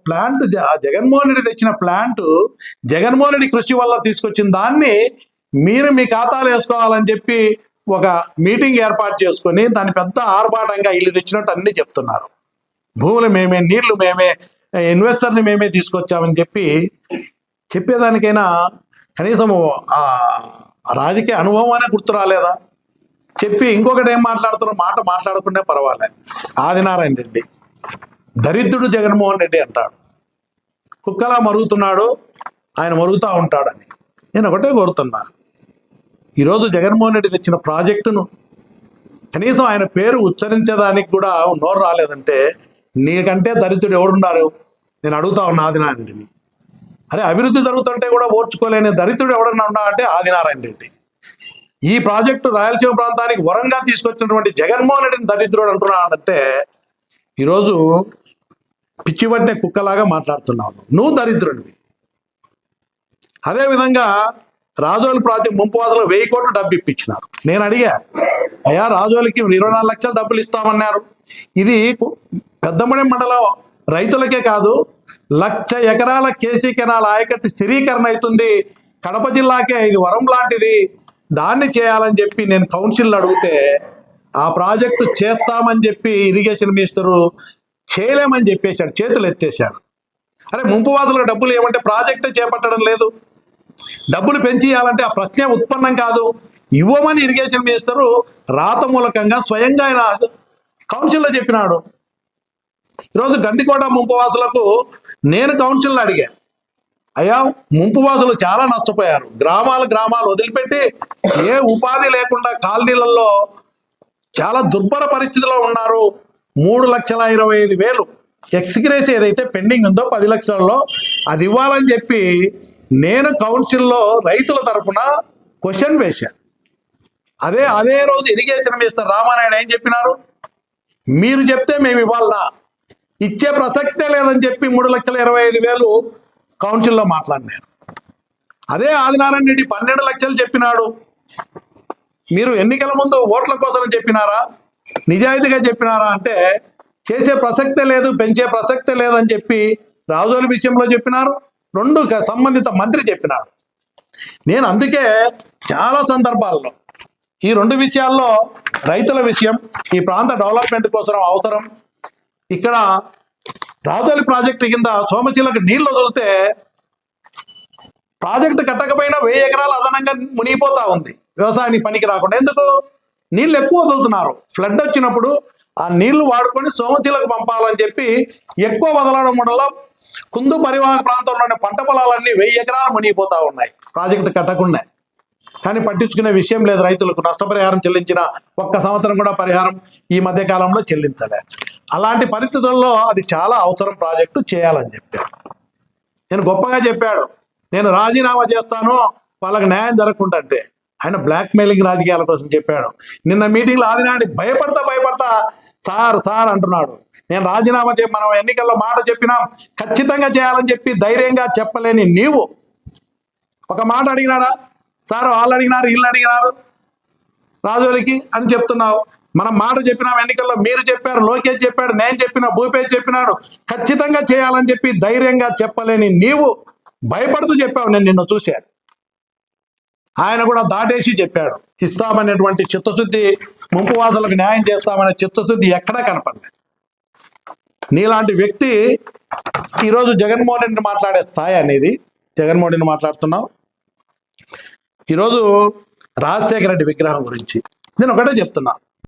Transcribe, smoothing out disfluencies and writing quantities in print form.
Plant Jaganmohan Reddy తెచ్చిన plant Jaganmohan Reddy కృషి వల్ల తీసుకొచ్చిన దాన్ని మీరు మీ ఖాతాలు వేసుకోవాలని చెప్పి ఒక మీటింగ్ ఏర్పాటు చేసుకొని దాన్ని పెద్ద ఆర్భాటంగా ఇల్లు తెచ్చినట్టు అన్నీ చెప్తున్నారు. భూములు మేమే, నీళ్లు మేమే, ఇన్వెస్టర్ని మేమే తీసుకొచ్చామని చెప్పి చెప్పేదానికైనా కనీసం రాజకీయ అనుభవం అనే గుర్తు రాలేదా? చెప్పి ఇంకొకటి ఏం మాట్లాడుతున్నా మాట మాట్లాడకుండా పర్వాలేదు. ఆదినారాయణ రెడ్డి దరిద్రుడు జగన్మోహన్ రెడ్డి అంటాడు. కుక్కలా మరుగుతున్నాడు, ఆయన మరుగుతూ ఉంటాడని. నేను ఒకటే కోరుతున్నా, ఈరోజు జగన్మోహన్ రెడ్డి తెచ్చిన ప్రాజెక్టును కనీసం ఆయన పేరు ఉచ్చరించేదానికి కూడా నోరు రాలేదంటే నీకంటే దరిద్రుడు ఎవడున్నారు? నేను అడుగుతా ఉన్నా ఆదినారాయణ రెడ్డిని. అరే, అభివృద్ధి జరుగుతుంటే కూడా ఓర్చుకోలేని దరిద్రుడు ఎవడన్నా ఉన్నా అంటే ఆదినారాయణ రెడ్డి. ఈ ప్రాజెక్టు రాయలసీమ ప్రాంతానికి వరంగా తీసుకొచ్చినటువంటి జగన్మోహన్ రెడ్డిని దరిద్రుడు అంటున్నాడంటే ఈరోజు పిచ్చివట్టిన కుక్కలాగా మాట్లాడుతున్నావు. నువ్వు దరిద్రుడివి. అదేవిధంగా రాజోలి ప్రాజెక్ట్ ముంపువాసలో 1000 కోట్లు డబ్బు ఇప్పించినారు. నేను అడిగా, అయ్యా రాజోలికి 24 లక్షల డబ్బులు ఇస్తామన్నారు. ఇది పెద్దమడి మండలం రైతులకే కాదు, 1,00,000 ఎకరాల కేసీ కెనాల్ ఆయకట్టు స్థిరీకరణ అవుతుంది. కడప జిల్లాకే ఇది వరం లాంటిది, దాన్ని చేయాలని చెప్పి నేను కౌన్సిల్ అడిగితే ఆ ప్రాజెక్టు చేస్తామని చెప్పి ఇరిగేషన్ మినిస్టరు చేయలేమని చెప్పేశాడు, చేతులు ఎత్తేశాడు. అరే, ముంపువాసులకు డబ్బులు ఏమంటే ప్రాజెక్టే చేపట్టడం లేదు, డబ్బులు పెంచి ఇవ్వాలంటే ఆ ప్రశ్నే ఉత్పన్నం కాదు. ఇవ్వమని ఇరిగేషన్ మినిస్టరు రాత మూలకంగా స్వయంగా ఆయన కౌన్సిల్లో చెప్పినాడు. ఈరోజు గండికోట ముంపువాసులకు నేను కౌన్సిల్లో అడిగా, అయ్యా ముంపువాసులు చాలా నష్టపోయారు, గ్రామాలు వదిలిపెట్టి ఏ ఉపాధి లేకుండా కాలనీలలో చాలా దుర్భర పరిస్థితిలో ఉన్నారు. 3,25,000 ఎక్స్గ్రేస్ ఏదైతే పెండింగ్ ఉందో 10 లక్షలలో అది ఇవ్వాలని చెప్పి నేను కౌన్సిల్లో రైతుల తరఫున క్వశ్చన్ వేశాను. అదే రోజు ఇరిగేషన్ మినిస్టర్ రామానాయుడు ఏం చెప్పినారు? మీరు చెప్తే మేము ఇవ్వాలనా, ఇచ్చే ప్రసక్తే లేదని చెప్పి 3,25,000 కౌన్సిల్లో మాట్లాడినారు. అదే ఆదినారాయణ రెడ్డి 12 లక్షలు చెప్పినాడు. మీరు ఎన్నికల ముందు ఓట్ల కోసం చెప్పినారా, నిజాయితీగా చెప్పినారా అంటే చేసే ప్రసక్తే లేదు, పెంచే ప్రసక్తే లేదని చెప్పి రాజోలి విషయంలో చెప్పినారు, 2 సంబంధిత మంత్రి చెప్పినాడు. నేను అందుకే చాలా సందర్భాల్లో ఈ 2 విషయాల్లో రైతుల విషయం, ఈ ప్రాంత డెవలప్మెంట్ కోసం అవసరం, ఇక్కడ రాజోలి ప్రాజెక్టు కింద సోమశిలకు నీళ్లు వదిలితే ప్రాజెక్టు కట్టకపోయినా 1000 ఎకరాలు అదనంగా మునిగిపోతా ఉంది వ్యవసాయానికి పనికి రాకుండా. ఎందుకు? నీళ్ళు ఎక్కువ వదులుతున్నారు. ఫ్లడ్ వచ్చినప్పుడు ఆ నీళ్లు వాడుకొని సోమశిలకు పంపాలని చెప్పి ఎక్కువ వదలడం వల్ల కుందు పరివాహక ప్రాంతంలోని పంట పొలాలన్నీ 1000 ఎకరాలు మునిగిపోతా ఉన్నాయి ప్రాజెక్టు కట్టకుండా. కానీ పట్టించుకునే విషయం లేదు. రైతులకు నష్టపరిహారం చెల్లించిన 1 సంవత్సరం కూడా పరిహారం ఈ మధ్య కాలంలో చెల్లించలే. అలాంటి పరిస్థితుల్లో అది చాలా అవసరం, ప్రాజెక్టు చేయాలని చెప్పాడు. నేను గొప్పగా చెప్పాడు, నేను రాజీనామా చేస్తాను వాళ్ళకి న్యాయం జరగకుండా అంటే. ఆయన బ్లాక్ మెయిలింగ్ రాజకీయాల కోసం చెప్పాడు. నిన్న మీటింగ్లో ఆదినాడి భయపడతా సార్ అంటున్నాడు, నేను రాజీనామా మనం ఎన్నికల్లో మాట చెప్పినాం, ఖచ్చితంగా చేయాలని చెప్పి ధైర్యంగా చెప్పలేని నీవు ఒక మాట అడిగినాడా? సార్ వాళ్ళు అడిగినారు, వీళ్ళు అడిగినారు రాజోలికి అని చెప్తున్నావు. మనం మాట చెప్పినాం ఎన్నికల్లో, మీరు చెప్పారు, లోకేష్ చెప్పాడు, నేను చెప్పిన, భూపేష్ చెప్పినాడు, ఖచ్చితంగా చేయాలని చెప్పి ధైర్యంగా చెప్పలేని నీవు భయపడుతూ చెప్పావు. నేను నిన్ను చూశాను. ఆయన కూడా దాటేసి చెప్పాడు, ఇస్తామనేటువంటి చిత్తశుద్ధి, ముంపువాసులకు న్యాయం చేస్తామనే చిత్తశుద్ధి ఎక్కడా కనపడలేదు. నీలాంటి వ్యక్తి ఈరోజు జగన్మోహన్ రెడ్డిని మాట్లాడే స్థాయి అనేది, జగన్మోహన్ రెడ్డిని మాట్లాడుతున్నావు. ఈరోజు రాజశేఖర రెడ్డి విగ్రహం గురించి నేను ఒకటే చెప్తున్నా,